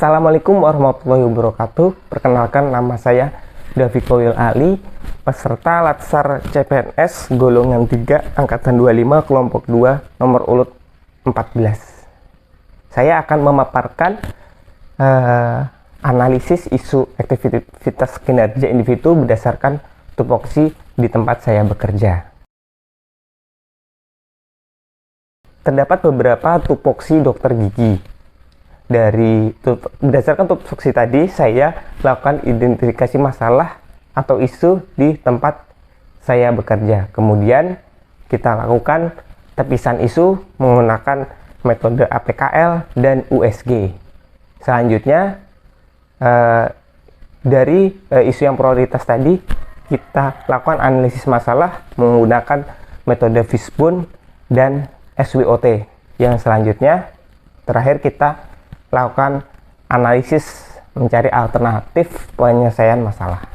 Assalamualaikum warahmatullahi wabarakatuh. Perkenalkan, nama saya Daviko Wil Ali, peserta Latsar CPNS golongan 3 angkatan 25 kelompok 2 nomor urut 14. Saya akan memaparkan analisis isu aktivitas kinerja individu berdasarkan tupoksi di tempat saya bekerja. Terdapat beberapa tupoksi dokter gigi. Berdasarkan tupoksi tadi, saya lakukan identifikasi masalah atau isu di tempat saya bekerja. Kemudian kita lakukan tepisan isu menggunakan metode APKL dan USG. Selanjutnya, dari isu yang prioritas tadi, kita lakukan analisis masalah menggunakan metode Fishbone dan SWOT. Yang selanjutnya, terakhir kita lakukan analisis mencari alternatif penyelesaian masalah.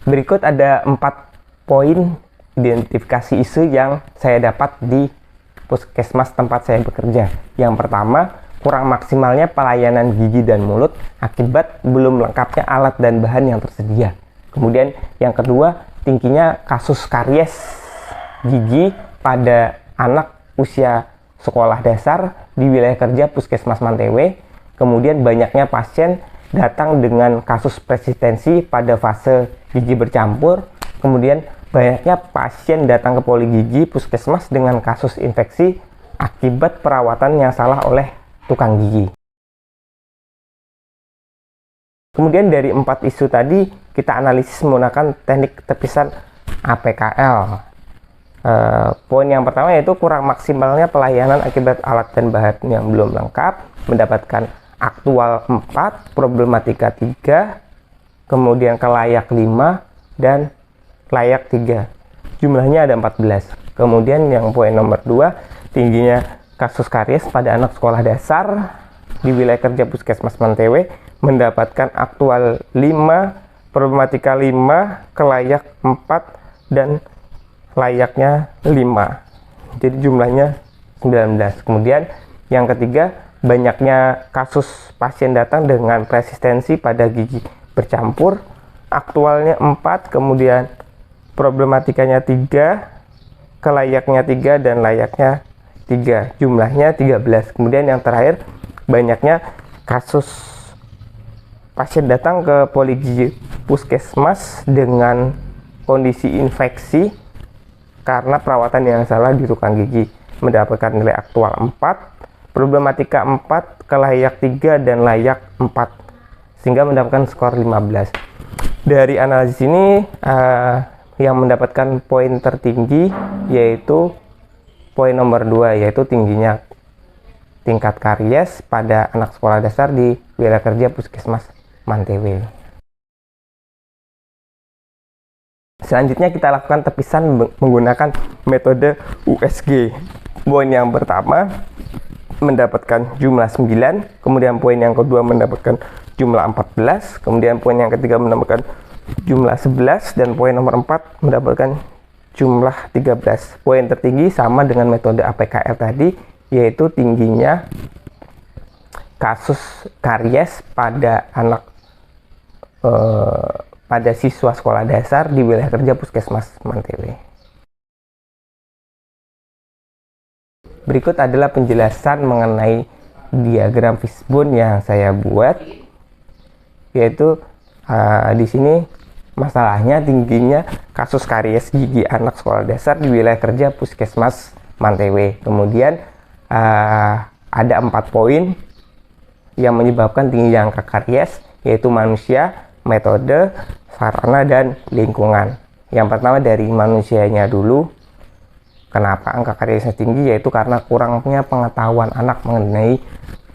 Berikut ada 4 poin identifikasi isu yang saya dapat di puskesmas tempat saya bekerja. Yang pertama, kurang maksimalnya pelayanan gigi dan mulut akibat belum lengkapnya alat dan bahan yang tersedia. Kemudian yang kedua, tingginya kasus karies gigi pada anak usia sekolah dasar di wilayah kerja Puskesmas Mantewe. Kemudian banyaknya pasien datang dengan kasus persistensi pada fase gigi bercampur. Kemudian banyaknya pasien datang ke poligigi Puskesmas dengan kasus infeksi akibat perawatan yang salah oleh tukang gigi. Kemudian dari 4 isu tadi kita analisis menggunakan teknik tepisan APKL. Poin yang pertama yaitu kurang maksimalnya pelayanan akibat alat dan bahan yang belum lengkap, mendapatkan aktual 4, problematika 3, kemudian kelayak 5, dan layak 3. Jumlahnya ada 14. Kemudian yang poin nomor 2, tingginya kasus karies pada anak sekolah dasar di wilayah kerja Puskesmas Mantewe, mendapatkan aktual 5, problematika 5, kelayak 4, dan layaknya 5. Jadi jumlahnya 19. Kemudian yang ketiga, banyaknya kasus pasien datang dengan resistensi pada gigi bercampur, aktualnya 4, kemudian problematikanya 3, kelayaknya 3, dan layaknya 3. Jumlahnya 13. Kemudian yang terakhir, banyaknya kasus pasien datang ke poligigi puskesmas dengan kondisi infeksi karena perawatan yang salah di tukang gigi, mendapatkan nilai aktual 4, problematika 4, kelayak 3, dan layak 4, sehingga mendapatkan skor 15. Dari analisis ini yang mendapatkan poin tertinggi yaitu poin nomor 2, yaitu tingginya tingkat karies pada anak sekolah dasar di wilayah kerja Puskesmas Mantewe. Selanjutnya kita lakukan tepisan menggunakan metode USG. Poin yang pertama mendapatkan jumlah 9, kemudian poin yang kedua mendapatkan jumlah 14, kemudian poin yang ketiga mendapatkan jumlah 11, dan poin nomor 4 mendapatkan jumlah 13. Poin tertinggi sama dengan metode APKL tadi, yaitu tingginya kasus karies pada anak pada siswa sekolah dasar di wilayah kerja Puskesmas Mantewe. Berikut adalah penjelasan mengenai diagram Fishbone yang saya buat, yaitu di sini masalahnya tingginya kasus karies gigi anak sekolah dasar di wilayah kerja Puskesmas Mantewe. Kemudian ada 4 poin yang menyebabkan tingginya angka karies, yaitu manusia, metode, sarana, dan lingkungan. Yang pertama dari manusianya dulu. Kenapa angka kariesnya tinggi? Yaitu karena kurangnya pengetahuan anak mengenai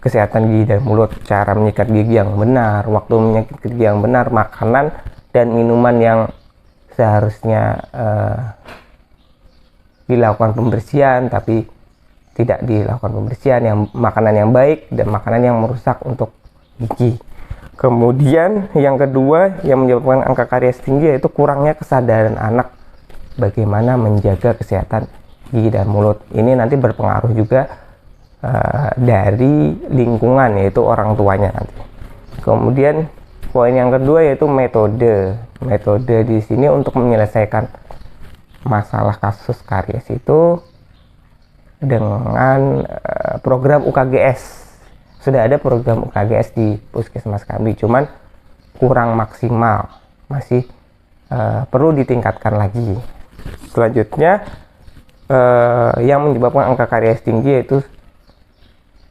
kesehatan gigi dan mulut, cara menyikat gigi yang benar, waktu menyikat gigi yang benar, makanan dan minuman yang seharusnya dilakukan pembersihan tapi tidak dilakukan pembersihan, yang makanan yang baik dan makanan yang merusak untuk gigi. Kemudian yang kedua yang menyebabkan angka karies tinggi yaitu kurangnya kesadaran anak bagaimana menjaga kesehatan gigi dan mulut. Ini nanti berpengaruh juga dari lingkungan, yaitu orang tuanya nanti. Kemudian poin yang kedua yaitu metode. Metode di sini untuk menyelesaikan masalah kasus karies itu dengan program UKGS. Sudah ada program UKGS di puskesmas kami, cuman kurang maksimal, masih perlu ditingkatkan lagi. Selanjutnya yang menyebabkan angka karies tinggi yaitu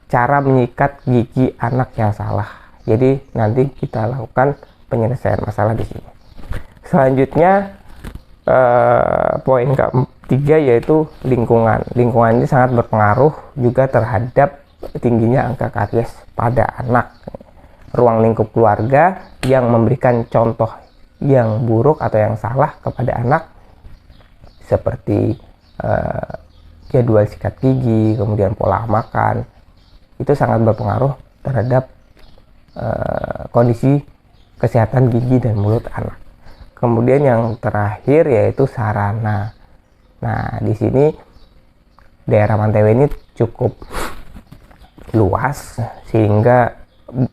cara menyikat gigi anak yang salah. Jadi nanti kita lakukan penyelesaian masalah di sini. Selanjutnya poin ketiga yaitu lingkungan. Lingkungan ini sangat berpengaruh juga terhadap tingginya angka karies pada anak. Ruang lingkup keluarga yang memberikan contoh yang buruk atau yang salah kepada anak, seperti jadwal sikat gigi, kemudian pola makan, itu sangat berpengaruh terhadap kondisi kesehatan gigi dan mulut anak. Kemudian yang terakhir yaitu sarana. Nah, di sini daerah Mantewe ini cukup luas sehingga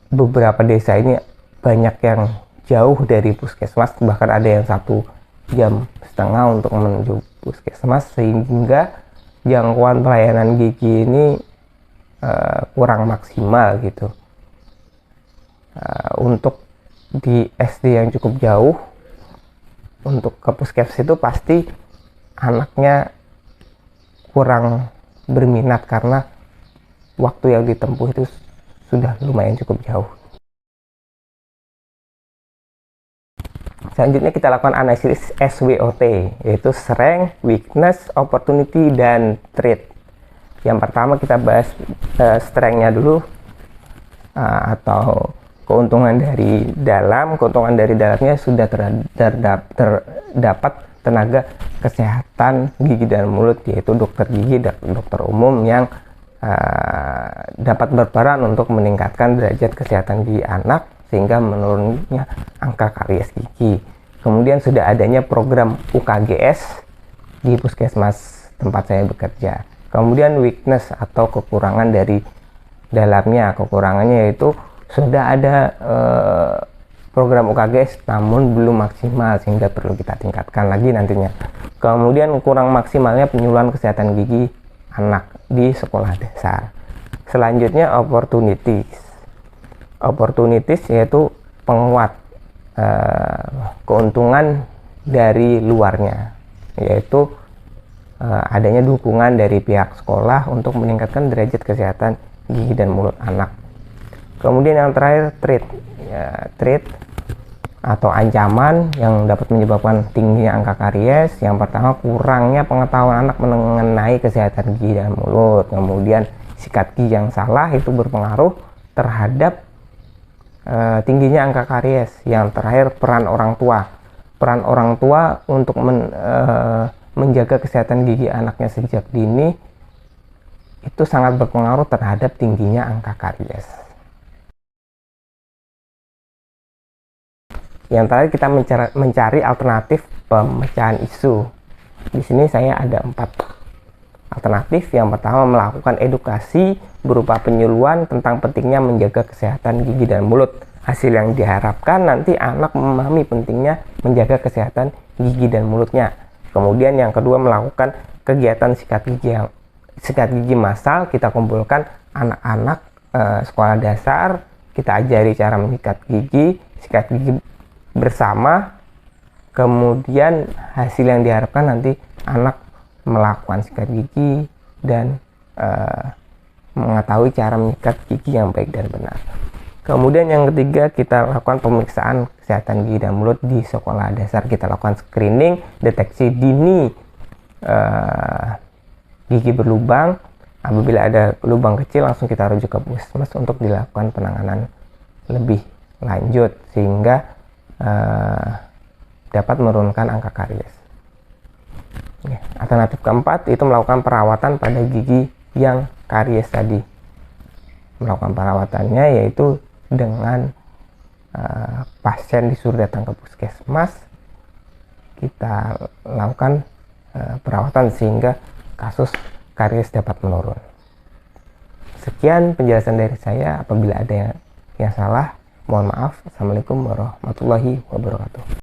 beberapa desa ini banyak yang jauh dari puskesmas, bahkan ada yang 1,5 jam untuk menuju puskesmas, sehingga jangkauan pelayanan gigi ini kurang maksimal gitu. Untuk di SD yang cukup jauh, untuk ke puskesmas itu pasti anaknya kurang berminat karena waktu yang ditempuh itu sudah lumayan cukup jauh. Selanjutnya kita lakukan analisis SWOT, yaitu Strength, Weakness, Opportunity, dan Threat. Yang pertama kita bahas strength-nya dulu, atau keuntungan dari dalam. Keuntungan dari dalamnya sudah terdapat tenaga kesehatan gigi dan mulut, yaitu dokter gigi dan dokter umum yang dapat berperan untuk meningkatkan derajat kesehatan gigi anak sehingga menurunnya angka karies gigi. Kemudian sudah adanya program UKGS di puskesmas tempat saya bekerja. Kemudian weakness atau kekurangan dari dalamnya. Kekurangannya yaitu sudah ada program UKGS namun belum maksimal sehingga perlu kita tingkatkan lagi nantinya. Kemudian kurang maksimalnya penyuluhan kesehatan gigi anak di sekolah dasar. Selanjutnya opportunities. Opportunities yaitu penguat keuntungan dari luarnya, yaitu adanya dukungan dari pihak sekolah untuk meningkatkan derajat kesehatan gigi dan mulut anak. Kemudian yang terakhir threat, threat atau ancaman yang dapat menyebabkan tingginya angka karies. Yang pertama, kurangnya pengetahuan anak mengenai kesehatan gigi dan mulut. Kemudian sikat gigi yang salah itu berpengaruh terhadap tingginya angka karies. Yang terakhir, peran orang tua. Peran orang tua untuk menjaga kesehatan gigi anaknya sejak dini itu sangat berpengaruh terhadap tingginya angka karies. Yang terakhir, kita mencari alternatif pemecahan isu. Di sini saya ada 4 alternatif. Yang pertama, melakukan edukasi berupa penyuluhan tentang pentingnya menjaga kesehatan gigi dan mulut. Hasil yang diharapkan nanti anak memahami pentingnya menjaga kesehatan gigi dan mulutnya. Kemudian yang kedua, melakukan kegiatan sikat gigi massal. Kita kumpulkan anak-anak sekolah dasar, kita ajari cara menyikat gigi, sikat gigi bersama. Kemudian hasil yang diharapkan nanti anak melakukan sikat gigi dan mengetahui cara menyikat gigi yang baik dan benar. Kemudian yang ketiga, kita lakukan pemeriksaan kesehatan gigi dan mulut di sekolah dasar. Kita lakukan screening, deteksi dini gigi berlubang. Apabila ada lubang kecil, langsung kita rujuk ke puskesmas untuk dilakukan penanganan lebih lanjut sehingga dapat menurunkan angka karies. Alternatif keempat itu melakukan perawatan pada gigi yang karies tadi. Melakukan perawatannya yaitu dengan pasien disuruh datang ke puskesmas, kita lakukan perawatan sehingga kasus karies dapat menurun. Sekian penjelasan dari saya. Apabila ada yang salah, mohon maaf. Assalamualaikum warahmatullahi wabarakatuh.